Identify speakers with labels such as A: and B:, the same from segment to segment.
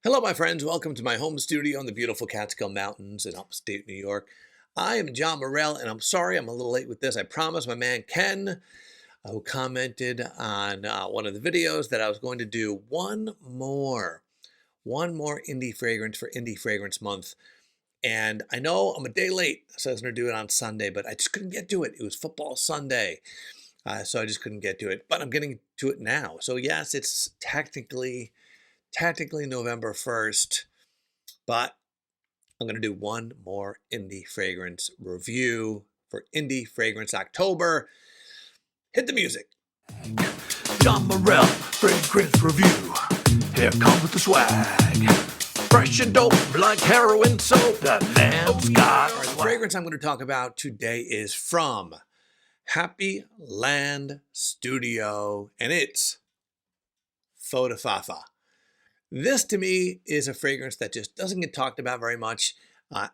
A: Hello, my friends. Welcome to my home studio in the beautiful Catskill Mountains in upstate New York. I am John Morrell, and I'm sorry I'm a little late with this. I promised my man Ken, who commented on one of the videos, that I was going to do one more indie fragrance for Indie Fragrance Month. And I know I'm a day late, so I was going to do it on Sunday, but I just couldn't get to it. It was football Sunday, so I just couldn't get to it. But I'm getting to it now. So yes, it's technically November 1st. But I'm going to do one more indie fragrance review for Indie Fragrance October. Hit the music.
B: John Morrell, fragrance review. Here comes the swag. Fresh and dope like heroin soap. That man's got
A: All right, the fragrance I'm going to talk about today is from Happyland Studio, and it's Faux du Fafa. This, to me, is a fragrance that just doesn't get talked about very much.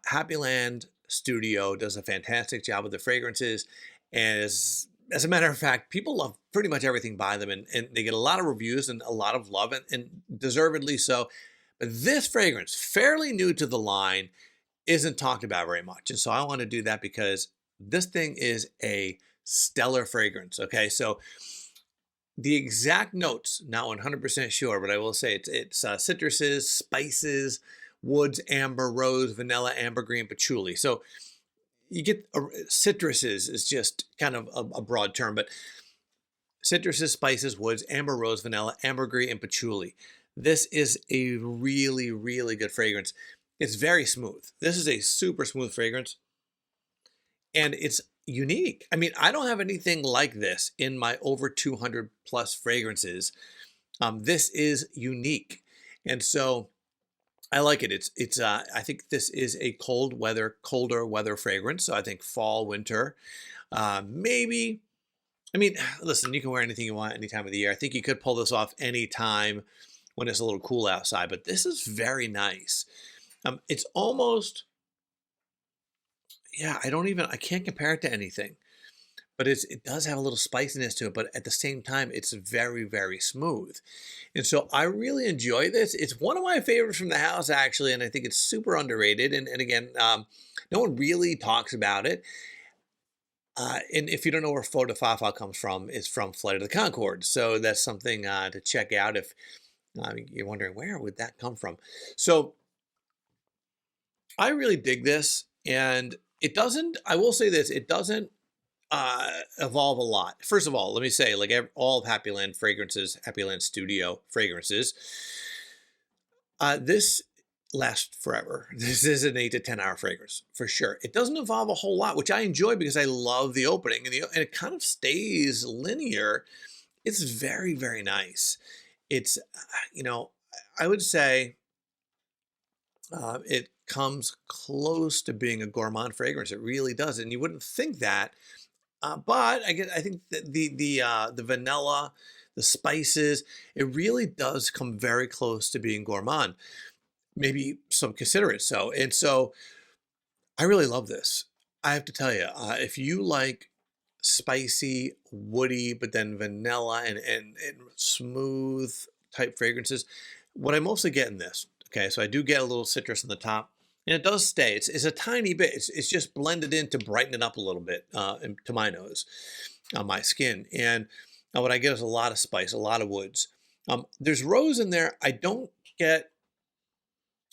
A: Happyland Studio does a fantastic job with the fragrances, and as a matter of fact, people love pretty much everything by them, and they get a lot of reviews and a lot of love, and deservedly so. But this fragrance, fairly new to the line, isn't talked about very much, and so I want to do that because this thing is a stellar fragrance. Okay, so the exact notes, not 100% sure, but I will say it's citruses, spices, woods, amber, rose, vanilla, ambergris, and patchouli. So you get citruses is just kind of a broad term, but citruses, spices, woods, amber, rose, vanilla, ambergris, and patchouli. This is a really, really good fragrance. It's very smooth. This is a super smooth fragrance, and it's unique. I mean, I don't have anything like this in my over 200 plus fragrances. This is unique, and so I like it. I think this is a colder weather fragrance. So I think fall, winter, maybe. I mean, listen, you can wear anything you want any time of the year. I think you could pull this off any time when it's a little cool outside, but this is very nice. It's almost, yeah, I can't compare it to anything, but it does have a little spiciness to it, but at the same time, it's very, very smooth. And so I really enjoy this. It's one of my favorites from the house, actually, and I think it's super underrated. And again, no one really talks about it. And if you don't know where Faux du Fafa comes from, it's from Flight of the Conchords. So that's something to check out if you're wondering, where would that come from? So I really dig this, and I will say this, it doesn't evolve a lot. First of all, let me say, like all of Happyland fragrances, Happyland Studio fragrances, this lasts forever. This is an 8 to 10 hour fragrance for sure. It doesn't evolve a whole lot, which I enjoy because I love the opening, and it kind of stays linear. It's very, very nice. It's, I would say it comes close to being a gourmand fragrance. It really does, and you wouldn't think that. But I think that the vanilla, the spices, it really does come very close to being gourmand. Maybe some consider it so. And so I really love this. I have to tell you, if you like spicy, woody, but then vanilla and smooth type fragrances, what I mostly get in this. Okay, so I do get a little citrus on the top, and it does stay. It's a tiny bit. It's just blended in to brighten it up a little bit to my nose, on my skin. And what I get is a lot of spice, a lot of woods. There's rose in there. I don't get.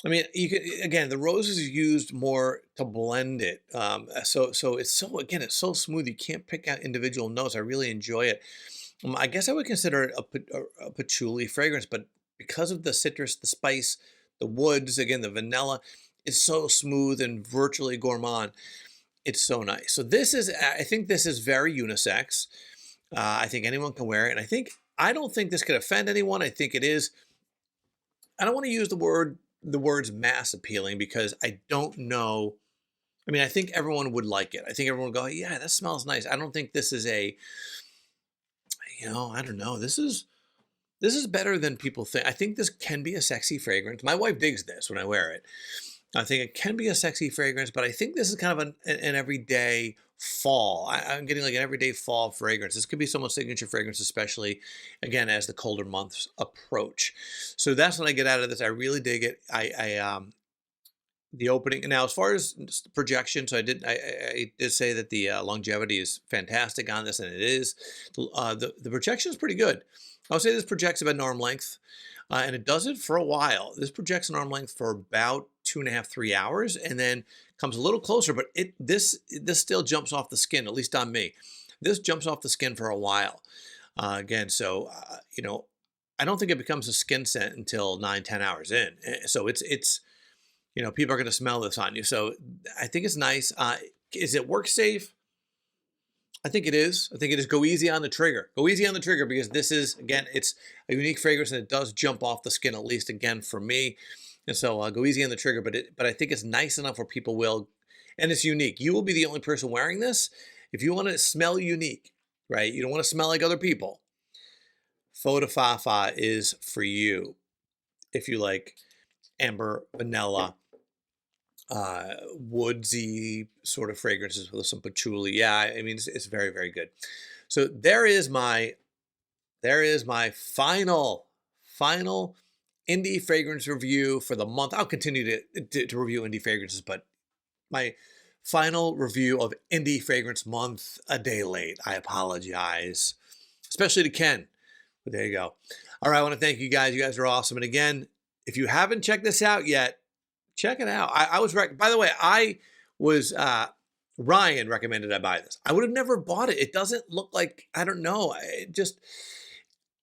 A: I mean, you can again, the rose is used more to blend it. So it's so smooth. You can't pick out individual notes. I really enjoy it. I guess I would consider it a patchouli fragrance, but because of the citrus, the spice, the woods, again, the vanilla, it's so smooth and virtually gourmand. It's so nice. So I think this is very unisex. I think anyone can wear it. And I don't think this could offend anyone. I think it is, I don't want to use the words mass appealing because I don't know. I mean, I think everyone would like it. I think everyone would go, yeah, that smells nice. I don't think this is I don't know. This is better than people think. I think this can be a sexy fragrance. My wife digs this when I wear it. I think it can be a sexy fragrance, but I think this is kind of an everyday fall. I'm getting like an everyday fall fragrance. This could be someone's signature fragrance, especially again as the colder months approach. So that's what I get out of this. I really dig it. The opening now, as far as projection, so I did say that the longevity is fantastic on this, and it is. The projection is pretty good. I would say this projects about an arm length, and it does it for a while. This projects an arm length for about 2.5, 3 hours, and then comes a little closer. But this still jumps off the skin, at least on me. This jumps off the skin for a while. Again, so you know, I don't think it becomes a skin scent until 9, 10 hours in. So it's you know, people are going to smell this on you. So I think it's nice. Is it work safe? I think it is. I think it is. Go easy on the trigger. Go easy on the trigger because this is, again, it's a unique fragrance and it does jump off the skin, at least again for me. And so go easy on the trigger, but I think it's nice enough where people will, and it's unique. You will be the only person wearing this. If you want to smell unique, right? You don't want to smell like other people. Faux du Fafa is for you. If you like amber, vanilla, woodsy sort of fragrances with some patchouli. Yeah, I mean, it's very, very good. So there is my final indie fragrance review for the month. I'll continue to review indie fragrances, but my final review of indie fragrance month, a day late. I apologize, especially to Ken. But there you go. All right, I want to thank you guys. You guys are awesome. And again, if you haven't checked this out yet, check it out. I was by the way, I was Ryan recommended I buy this. I would have never bought it. It doesn't look like, I don't know. It just,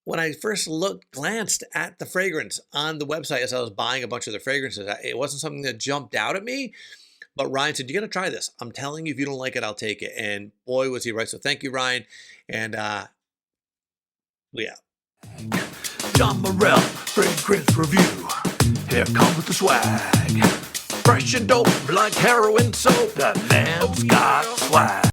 A: when I first glanced at the fragrance on the website as I was buying a bunch of the fragrances, it wasn't something that jumped out at me. But Ryan said, you got to try this. I'm telling you, if you don't like it, I'll take it. And boy, was he right. So thank you, Ryan. And yeah.
B: John Morrell, fragrance review. Here comes the swag. Fresh and dope like heroin soap. That man's got swag.